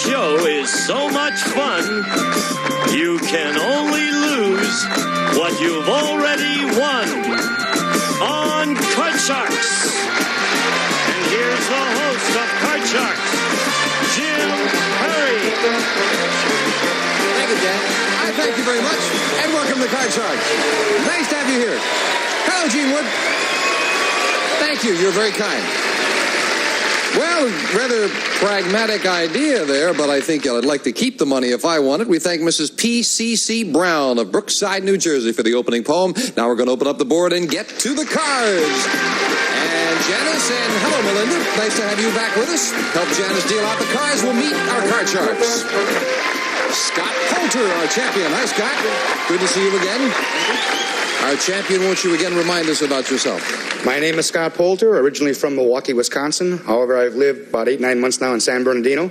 show is so much fun, you can only lose what you've already won on Card Sharks. And here's the host of Card Sharks, Jim Perry. Thank you, Dan. I thank you very much, and welcome to Card Sharks. Nice to have you here. Hello, Gene Wood. Thank you. You're very kind. Well, rather pragmatic idea there, but I think I'd like to keep the money if I want it. We thank Mrs. P.C.C. Brown of Brookside, New Jersey for the opening poem. Now we're going to open up the board and get to the cards. And Janice, and hello, Melinda. Nice to have you back with us. Help Janice deal out the cards. We'll meet our card sharks. Scott Poulter, our champion. Hi, Scott. Good to see you again. Our champion, won't you again remind us about yourself? My name is Scott Poulter, originally from Milwaukee, Wisconsin. However, I've lived about 8-9 months now in San Bernardino.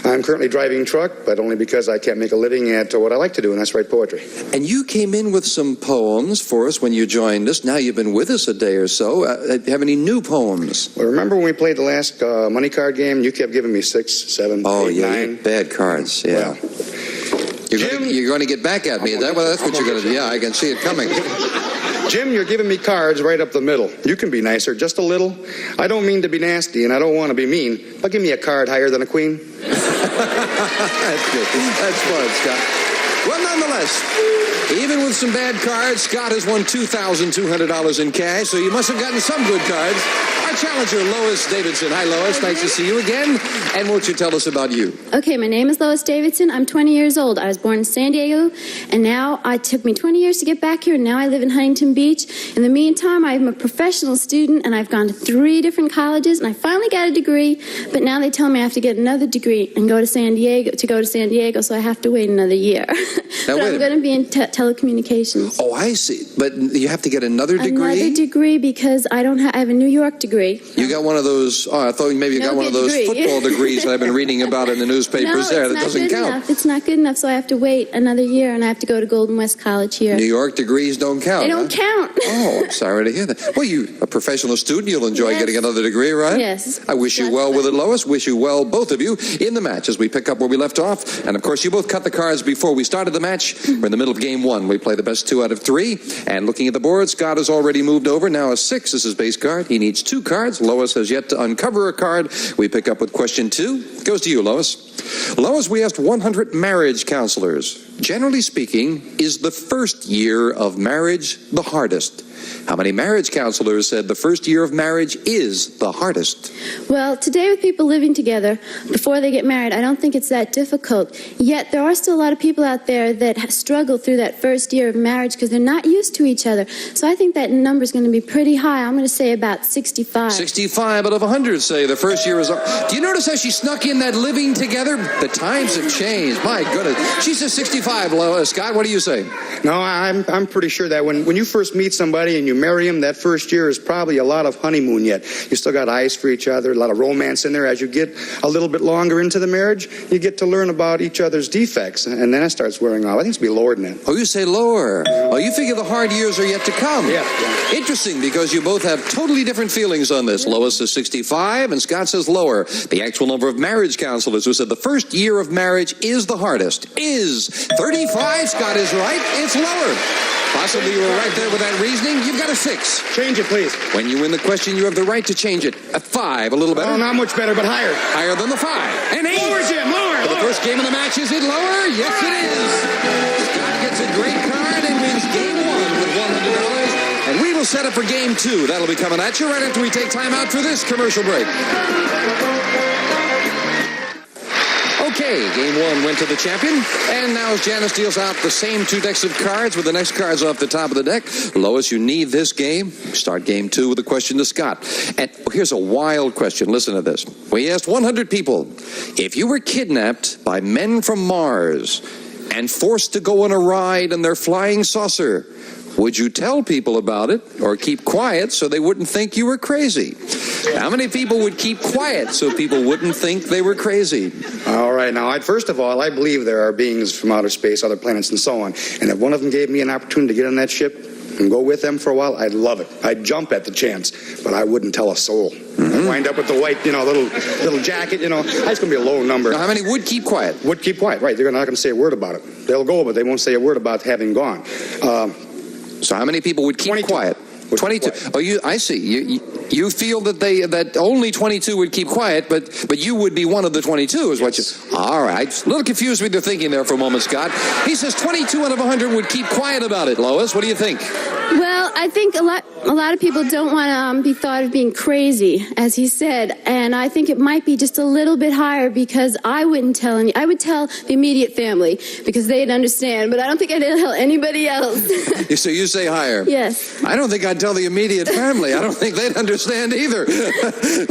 I'm currently driving truck, but only because I can't make a living at what I like to do, and that's write poetry. And you came in with some poems for us when you joined us. Now you've been with us a day or so. Do you have any new poems? Well, remember when we played the last money card game? You kept giving me 6, 7, 8, 9. Bad cards, yeah. Well, You're going to get back at me. That's what you're going to do. Yeah, I can see it coming. Jim, you're giving me cards right up the middle. You can be nicer, just a little. I don't mean to be nasty, and I don't want to be mean, but give me a card higher than a queen. That's good. That's fun, Scott. Well, nonetheless, even with some bad cards, Scott has won $2,200 in cash, so you must have gotten some good cards. Our challenger, Lois Davidson. Hi, Lois. Nice to see you again. And won't you tell us about you? Okay, my name is Lois Davidson. I'm 20 years old. I was born in San Diego, and now it took me 20 years to get back here, and now I live in Huntington Beach. In the meantime, I'm a professional student, and I've gone to 3 different colleges, and I finally got a degree, but now they tell me I have to get another degree and go to San Diego, so I have to wait another year. Now, but I'm going to be in telecommunications. Oh, I see. But you have to get another degree? Another degree because I have a New York degree. You got one of those, I thought maybe you got one of those football degrees that I've been reading about in the newspapers there. That doesn't count. Enough. It's not good enough, so I have to wait another year, and I have to go to Golden West College here. New York degrees don't count. They don't count. Oh, I'm sorry to hear that. Well, you're a professional student. You'll enjoy getting another degree, right? Yes. I wish you well with it, Lois. Wish you well, both of you, in the match as we pick up where we left off. And, of course, you both cut the cards before we started the match. We're in the middle of game 1. We play the best 2 out of 3. And looking at the board, Scott has already moved over. Now a 6 is his base card. He needs 2 cards. Lois has yet to uncover a card. We pick up with question 2. Goes to you, Lois. Lois, we asked 100 marriage counselors. Generally speaking, is the first year of marriage the hardest? How many marriage counselors said the first year of marriage is the hardest? Well, today with people living together before they get married, I don't think it's that difficult. Yet there are still a lot of people out there that struggle through that first year of marriage because they're not used to each other. So I think that number is going to be pretty high. I'm going to say about 65. 65 out of 100 say the first year is... Do you notice how she snuck in that living together? The times have changed. My goodness. She says 65, Lois. Scott, what do you say? No, I'm pretty sure that when you first meet somebody and you marry him, that first year is probably a lot of honeymoon yet. You still got eyes for each other, a lot of romance in there. As you get a little bit longer into the marriage, you get to learn about each other's defects, and then it starts wearing off. I think it's going to be lower than that. Oh, you say lower. Oh, you figure the hard years are yet to come. Yeah. Interesting, because you both have totally different feelings on this. Lois says 65, and Scott says lower. The actual number of marriage counselors who said the first year of marriage is the hardest is 35. Scott is right. It's lower. Possibly you were right there with that reasoning. You've got a 6. Change it, please. When you win the question, you have the right to change it. A 5, a little better. Oh, not much better, but higher. Higher than the 5. An 8. Lower, Jim, lower. For the first game of the match, is it lower? Yes, it is. Scott gets a great card and wins game 1 with $100. And we will set up for game 2. That'll be coming at you right after we take time out for this commercial break. Okay, game 1 went to the champion, and now as Janice deals out the same 2 decks of cards with the next cards off the top of the deck, Lois, you need this game. Start game 2 with a question to Scott. And here's a wild question. Listen to this. We asked 100 people, if you were kidnapped by men from Mars and forced to go on a ride in their flying saucer, would you tell people about it or keep quiet so they wouldn't think you were crazy? How many people would keep quiet so people wouldn't think they were crazy? All right. Now, first of all, I believe there are beings from outer space, other planets, and so on. And if one of them gave me an opportunity to get on that ship, and go with them for a while, I'd love it. I'd jump at the chance, but I wouldn't tell a soul. I'd wind up with the white, little jacket, That's going to be a low number. Now, how many would keep quiet? Would keep quiet, right. They're not going to say a word about it. They'll go, but they won't say a word about having gone. So how many people would keep 22. quiet? 22. Oh, I see. You feel that only 22 would keep quiet, but you would be one of the 22, is what you... All right. A little confused with your thinking there for a moment, Scott. He says 22 out of 100 would keep quiet about it. Lois, what do you think? Well, I think a lot of people don't want to be thought of being crazy, as he said, and I think it might be just a little bit higher because I wouldn't tell any. I would tell the immediate family because they'd understand, but I don't think I'd tell anybody else. So you say higher? Yes. I don't think I'd tell the immediate family. I don't think they'd understand either.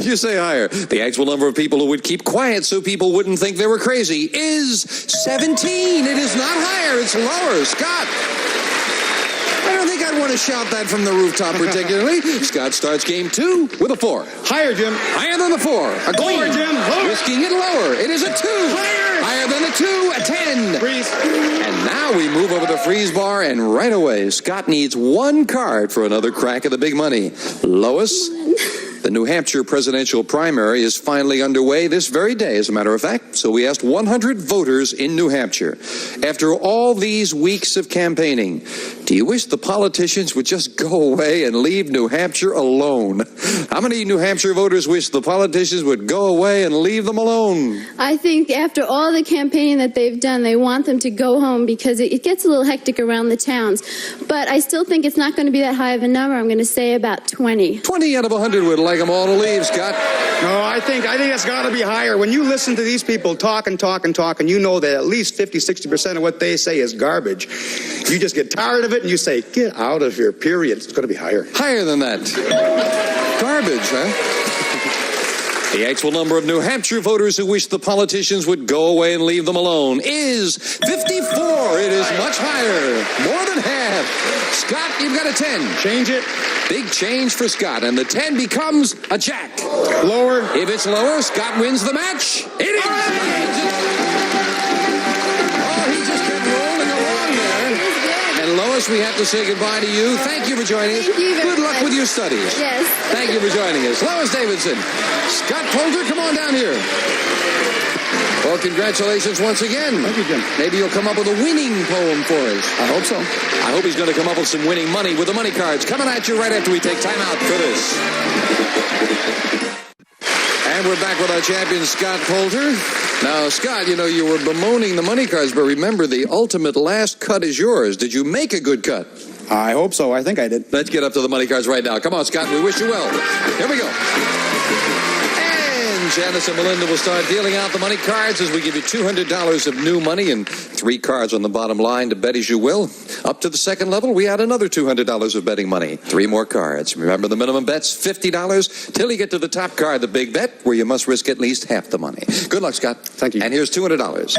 You say higher. The actual number of people who would keep quiet so people wouldn't think they were crazy is 17. It is not higher. It's lower. Scott. I don't think I'd want to shout that from the rooftop particularly. Scott starts game 2 with a 4. Higher, Jim. Higher than the 4. A queen. Lower, Jim. Lower. Risking it lower. It is a 2. Higher. Higher than a 2. A 10. Freeze. And now we move over to freeze bar, and right away, Scott needs one card for another crack at the big money. Lois? The New Hampshire presidential primary is finally underway this very day, as a matter of fact. So we asked 100 voters in New Hampshire, after all these weeks of campaigning, do you wish the politicians would just go away and leave New Hampshire alone? How many New Hampshire voters wish the politicians would go away and leave them alone? I think after all the campaigning that they've done, they want them to go home because it gets a little hectic around the towns. But I still think it's not going to be that high of a number. I'm going to say about 20. 20 out of 100 would like them all to leave, Scott. No, I think it's got to be higher. When you listen to these people talk and talk and talk, and you know that at least 50-60% of what they say is garbage, you just get tired of it and you say, get out of here, period. It's going to be higher. Higher than that. Garbage, huh? The actual number of New Hampshire voters who wish the politicians would go away and leave them alone is 54. It is much higher. More than half. Scott, you've got a 10. Change it. Big change for Scott, and the 10 becomes a jack. Lower. If it's lower, Scott wins the match. It is. Oh, he just kept rolling along there. And Lois, we have to say goodbye to you. Thank you for joining us. Thank you very Good luck much. with your studies. Yes. Thank you for joining us. Lois Davidson. Scott Poulter, come on down here. Well, congratulations once again. Thank you, Jim. Maybe you'll come up with a winning poem for us. I hope so. I hope he's going to come up with some winning money with the money cards. Coming at you right after we take time out for this. And we're back with our champion, Scott Poulter. Now, Scott, you were bemoaning the money cards, but remember, the ultimate last cut is yours. Did you make a good cut? I hope so. I think I did. Let's get up to the money cards right now. Come on, Scott. We wish you well. Here we go. And Janice and Melinda will start dealing out the money cards as we give you $200 of new money and 3 cards on the bottom line to bet as you will. Up to the second level, we add another $200 of betting money. 3 more cards. Remember, the minimum bet's $50 till you get to the top card, the big bet, where you must risk at least half the money. Good luck, Scott. Thank you. And here's $200.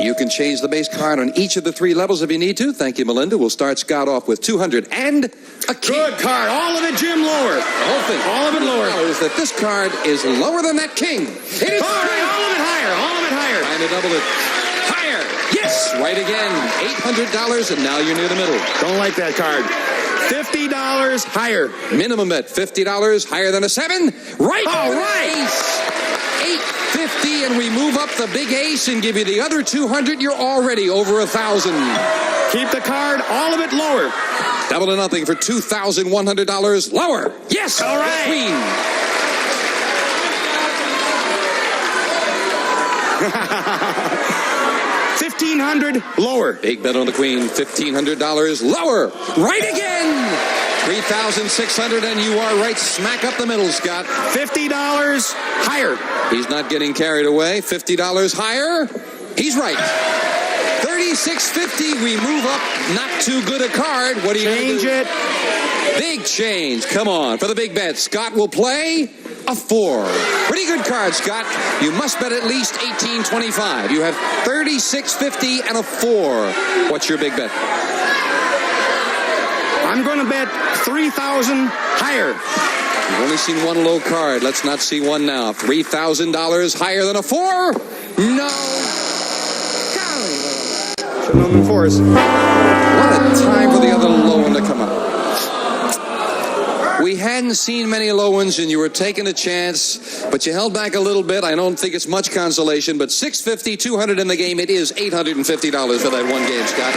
You can change the base card on each of the 3 levels if you need to. Thank you, Melinda. We'll start Scott off with $200 and a king. Good card. All of it, Jim, lower. The whole thing. All of it lower. Is that this card is lower than that king. It is All right, all of it higher. All of it higher. trying to double it. Higher. Yes, right again. $800, and now you're near the middle. Don't like that card. $50 higher. Minimum bet $50, higher than a 7. Right. All right. $850, and we move up the big ace and give you the other $200. You're already over $1,000. Keep the card. All of it lower. Double to nothing for $2,100. Lower. Yes. All right. Queen. $1,500 lower. Big bet on the queen. $1,500 lower. Right again. $3,600, and you are right smack up the middle, Scott. $50 higher. He's not getting carried away. $50 higher. He's right. $36.50. We move up. Not too good a card. What do you Change it. Big change. Come on. For the big bet, Scott will play a 4. Pretty good card, Scott. You must bet at least $18.25. You have $36.50 and a 4. What's your big bet? I'm going to bet $3,000 higher. You've only seen one low card. Let's not see one now. $3,000 higher than a 4? No. Should have known them fours. What a time for the other low one to come up. We hadn't seen many low ones, and you were taking a chance, but you held back a little bit. I don't think it's much consolation, but $650, $200 in the game. It is $850 for that one game, Scott.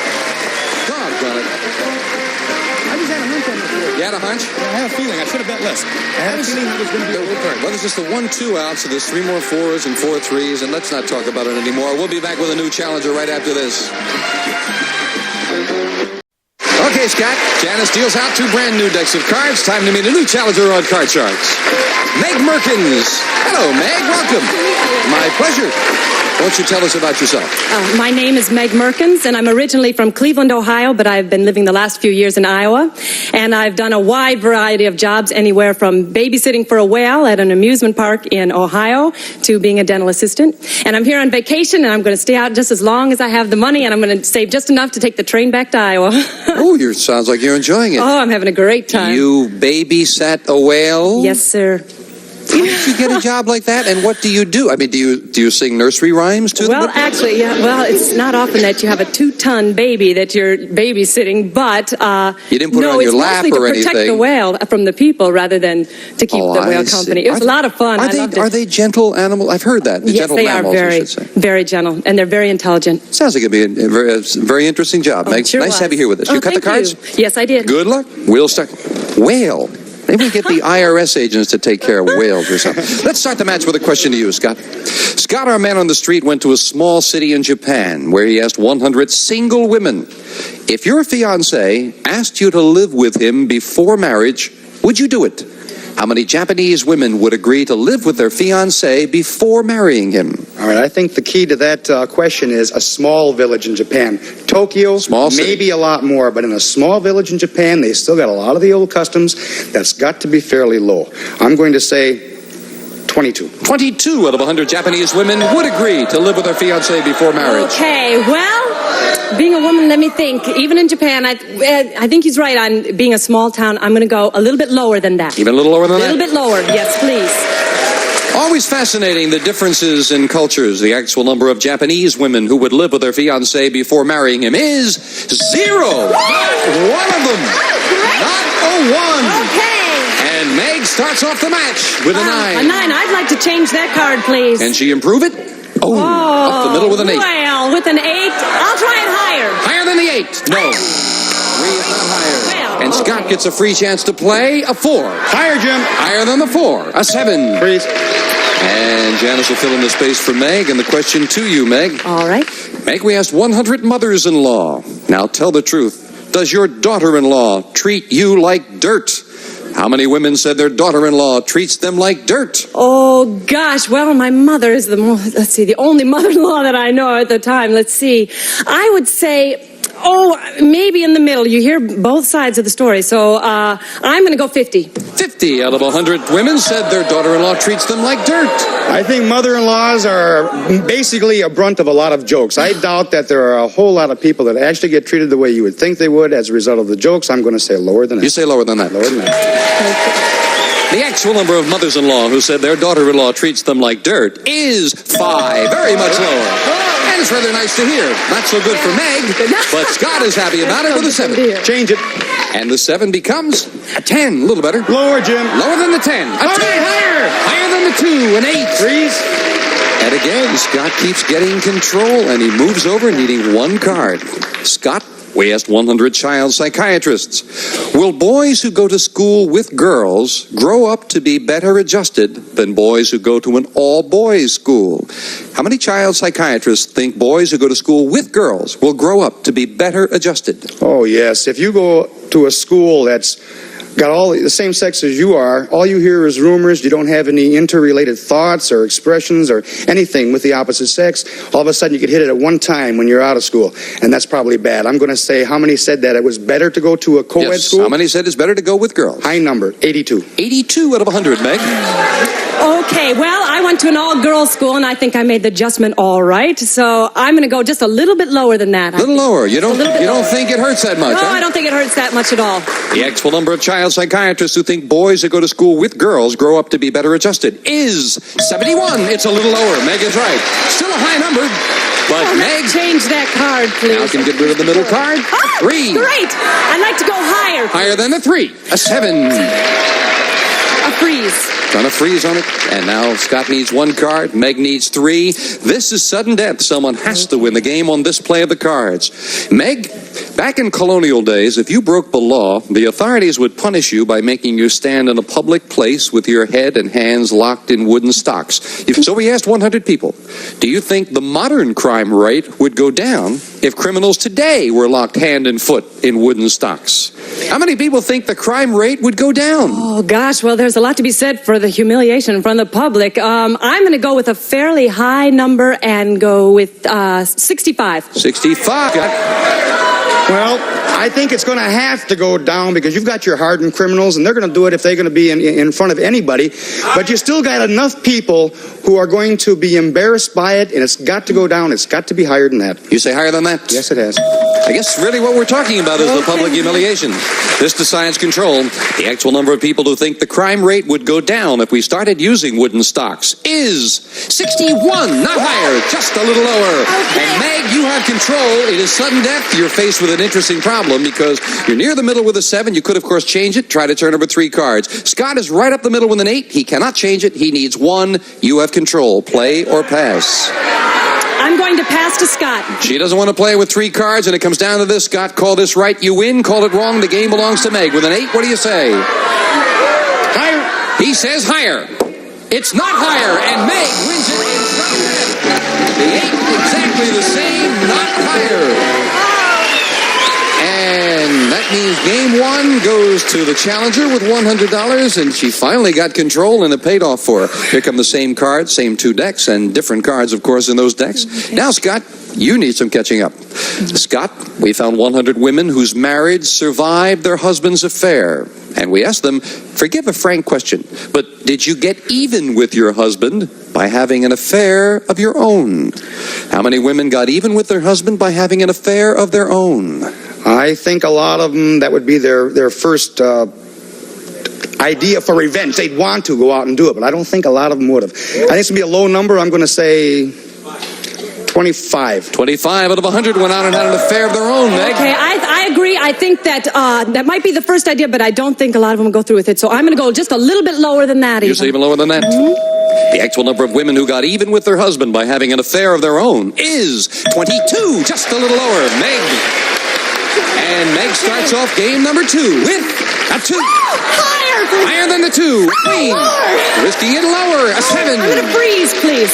Doggone it. I just had a hunch on this. You had a hunch? I had a feeling. I should have bet less. I had a feeling that was going to be a little card. Well, there's just a 1-2 out, so there's 3 more 4s and 4 3s, and let's not talk about it anymore. We'll be back with a new challenger right after this. Okay, Scott. Janice deals out 2 brand new decks of cards. Time to meet a new challenger on Card Sharks. Meg Merkins. Hello, Meg. Welcome. My pleasure. Won't you tell us about yourself? My name is Meg Merkins, and I'm originally from Cleveland, Ohio, but I've been living the last few years in Iowa. And I've done a wide variety of jobs, anywhere from babysitting for a whale at an amusement park in Ohio to being a dental assistant. And I'm here on vacation, and I'm going to stay out just as long as I have the money, and I'm going to save just enough to take the train back to Iowa. Oh, sounds like you're enjoying it. Oh, I'm having a great time. You babysat a whale? Yes, sir. How did you get a job like that, and what do you do? I mean, do you sing nursery rhymes to them? Well, actually, yeah. Well, it's not often that you have a 2-ton baby that you're babysitting, but you didn't put it on your lap or anything. No, it's mostly to protect the whale from the people rather than to keep the whale company. It was a lot of fun. Are they gentle animals? I've heard that. Yes, gentle they are mammals, very gentle, and they're very intelligent. Sounds like it'd be a very interesting job. Meg, sure nice to have you here with us. You cut the cards? Yes, I did. Good luck. We'll start. Whale. Maybe we get the IRS agents to take care of whales or something. Let's start the match with a question to you, Scott. Scott, our man on the street, went to a small city in Japan where he asked 100 single women, if your fiancé asked you to live with him before marriage, would you do it? How many Japanese women would agree to live with their fiancé before marrying him? All right, I think the key to that question is a small village in Japan. Tokyo, small city. Maybe a lot more, but in a small village in Japan, they still got a lot of the old customs. That's got to be fairly low. I'm going to say 22. 22 out of 100 Japanese women would agree to live with their fiancé before marriage. Okay, well, being a woman, let me think. Even in Japan, I think he's right on being a small town. I'm going to go a little bit lower than that. Even a little lower than that? A little bit lower, yes, please. Always fascinating, the differences in cultures. The actual number of Japanese women who would live with their fiancé before marrying him is 0. One of them. Not a 1. Okay. And Meg starts off the match with a 9. A 9. I'd like to change that card, please. Can she improve it? Oh, up the middle with an 8. Well, with an 8, I'll try it higher. Higher than the 8. No. 3 is not higher. Well, and Scott gets a free chance to play a 4. Higher, Jim. Higher than the 4. A 7. Freeze. And Janice will fill in the space for Meg. And the question to you, Meg. All right. Meg, we asked 100 mothers-in-law. Now tell the truth. Does your daughter-in-law treat you like dirt? How many women said their daughter-in-law treats them like dirt? Oh, gosh. Well, my mother is the only mother-in-law that I know at the time. Let's see. I would say, maybe in the middle. You hear both sides of the story. So I'm going to go 50. 50 out of 100 women said their daughter-in-law treats them like dirt. I think mother-in-laws are basically a brunt of a lot of jokes. I doubt that there are a whole lot of people that actually get treated the way you would think they would as a result of the jokes. I'm going to say lower than that. You say lower than that. Lower than that. The actual number of mothers-in-law who said their daughter-in-law treats them like dirt is 5. Very much lower. And it's rather nice to hear. Not so good for Meg, but Scott is happy about it with a 7. Change it. And the 7 becomes a 10. A little better. Lower, Jim. Lower than the 10. A 10. Higher. Higher than the 2. An 8. Freeze. And again, Scott keeps getting control, and he moves over needing 1 card. Scott, we asked 100 child psychiatrists. Will boys who go to school with girls grow up to be better adjusted than boys who go to an all-boys school? How many child psychiatrists think boys who go to school with girls will grow up to be better adjusted? Oh, yes. If you go to a school that's got all the same sex as you are, all you hear is rumors. You don't have any interrelated thoughts or expressions or anything with the opposite sex. All of a sudden you get hit it at one time when you're out of school, and that's probably bad. I'm going to say, how many said that it was better to go to a co-ed school? How many said it's better to go with girls? High number, 82. 82 out of 100, Meg. Okay, well, I went to an all-girls school, and I think I made the adjustment all right. So I'm going to go just a little bit lower than that. A little lower. You don't think it hurts that much, No, huh? I don't think it hurts that much at all. The actual number of child psychiatrists who think boys who go to school with girls grow up to be better adjusted is 71. It's a little lower. Meg is right. Still a high number, but Meg... Change that card, please. Now can get rid of the middle card. 3. Great. I'd like to go higher. Higher than the 3. A 7. freeze. Gonna freeze on it. And now Scott needs 1 card. Meg needs 3. This is sudden death. Someone has to win the game on this play of the cards. Meg, back in colonial days, if you broke the law, the authorities would punish you by making you stand in a public place with your head and hands locked in wooden stocks. So we asked 100 people, do you think the modern crime rate would go down if criminals today were locked hand and foot in wooden stocks? How many people think the crime rate would go down? Oh, gosh, well, there's a lot to be said for the humiliation in front of the public. I'm going to go with a fairly high number and go with 65. 65. Well, I think it's going to have to go down because you've got your hardened criminals, and they're going to do it if they're going to be in front of anybody. But you still got enough people who are going to be embarrassed by it, and it's got to go down. It's got to be higher than that. You say higher than that? Yes, it has. I guess really what we're talking about is the public humiliation. This decides control. The actual number of people who think the crime rate would go down if we started using wooden stocks is 61, not higher, just a little lower. And Meg, you have control. It is sudden death. You're faced with an interesting problem because you're near the middle with a 7. You could, of course, change it. Try to turn over 3 cards. Scott is right up the middle with an 8. He cannot change it. He needs 1. You have control. Play or pass. I'm going to pass to Scott. She doesn't want to play with 3 cards, and it comes down to this. Scott, call this right, you win. Call it wrong, the game belongs to Meg. With an 8, what do you say? Higher. He says higher. It's not higher, and Meg wins it in sudden death. The 8, exactly the same, not higher. And that means game 1 goes to the challenger with $100, and she finally got control, and it paid off for her. Here come the same cards, same 2 decks, and different cards, of course, in those decks. Okay. Now, Scott, you need some catching up. Scott, we found 100 women whose marriage survived their husband's affair. And we asked them, forgive a frank question, but did you get even with your husband by having an affair of your own? How many women got even with their husband by having an affair of their own? I think a lot of them, that would be their first idea for revenge. They'd want to go out and do it, but I don't think a lot of them would have. I think it's going to be a low number. I'm going to say 25. 25 out of 100 went out and had an affair of their own, Meg. Okay, I agree. I think that that might be the first idea, but I don't think a lot of them will go through with it. So I'm going to go just a little bit lower than that. You say even lower than that? The actual number of women who got even with their husband by having an affair of their own is 22, just a little lower. Meg. And Meg starts off game number 2 with a 2. Higher than the 2. Queen. Risking it lower. A 7. I'm going to freeze, please.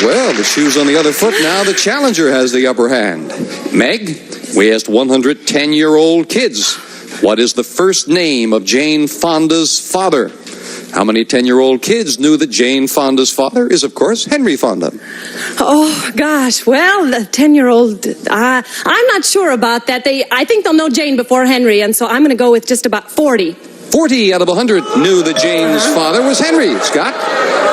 Well, the shoe's on the other foot now. The challenger has the upper hand. Meg, we asked 100 10-year-old kids, what is the first name of Jane Fonda's father? How many 10-year-old kids knew that Jane Fonda's father is, of course, Henry Fonda? Oh, gosh. Well, the 10-year-old, I'm not sure about that. I think they'll know Jane before Henry, and so I'm going to go with just about 40. 40 out of 100 knew that Jane's father was Henry. Scott?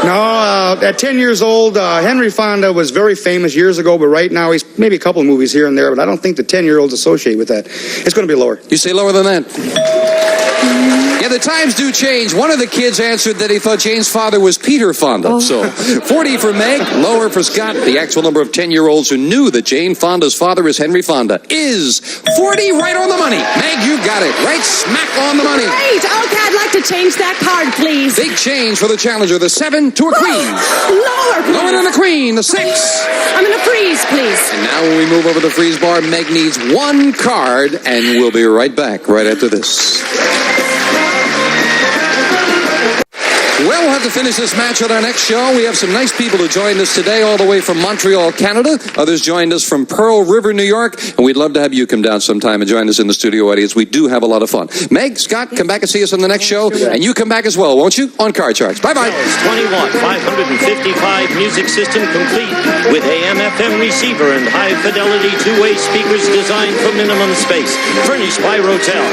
No, at 10 years old, Henry Fonda was very famous years ago, but right now he's maybe a couple of movies here and there, but I don't think the 10-year-olds associate with that. It's going to be lower. You say lower than that? Yeah, the times do change. One of the kids answered that he thought Jane's father was Peter Fonda. Oh. So 40 for Meg, lower for Scott. The actual number of 10-year-olds who knew that Jane Fonda's father is Henry Fonda is 40, right on the money. Meg, you got it. Right smack on the money. Great. Okay, I'd like to change that card, please. Big change for the challenger. The 7 to a queen. Lower, please. Lower than the queen. The 6. I'm going to freeze, please. And now when we move over the freeze bar, Meg needs 1 card, and we'll be right back right after this. Well, we'll have to finish this match at our next show. We have some nice people who joined us today all the way from Montreal, Canada. Others joined us from Pearl River, New York. And we'd love to have you come down sometime and join us in the studio audience. We do have a lot of fun. Meg, Scott, come back and see us on the next show. And you come back as well, won't you? On Card Sharks. Bye-bye. 20-watt, 555 music system complete with AM/FM receiver and high-fidelity two-way speakers designed for minimum space. Furnished by Rotel.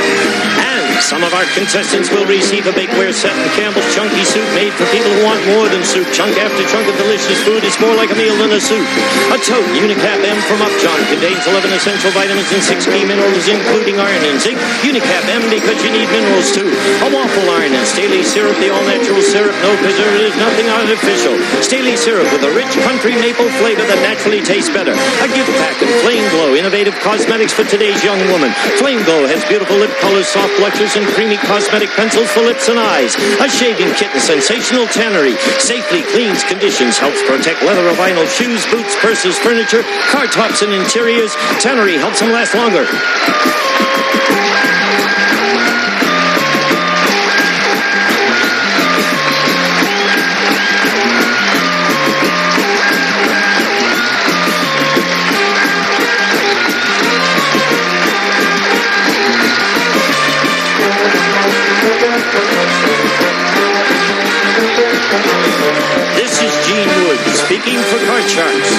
And some of our contestants will receive a bakeware set and Campbell's Chunky Soup made for people who want more than soup. Chunk after chunk of delicious food is more like a meal than a soup. A tote Unicap M from Upjohn contains 11 essential vitamins and 6 key minerals, including iron and zinc. Unicap M because you need minerals too. A waffle iron and Staley syrup, the all-natural syrup, no preservatives, nothing artificial. Staley syrup with a rich country maple flavor that naturally tastes better. A gift pack of Flame Glow, innovative cosmetics for today's young woman. Flame Glow has beautiful lip colors, soft blushes, and creamy cosmetic pencils for lips and eyes. A shaving kit and sensational tannery. Safely cleans conditions, helps protect leather or vinyl shoes, boots, purses, furniture, car tops, and interiors. Tannery helps them last longer. This is Gene Wood speaking for Card Sharks.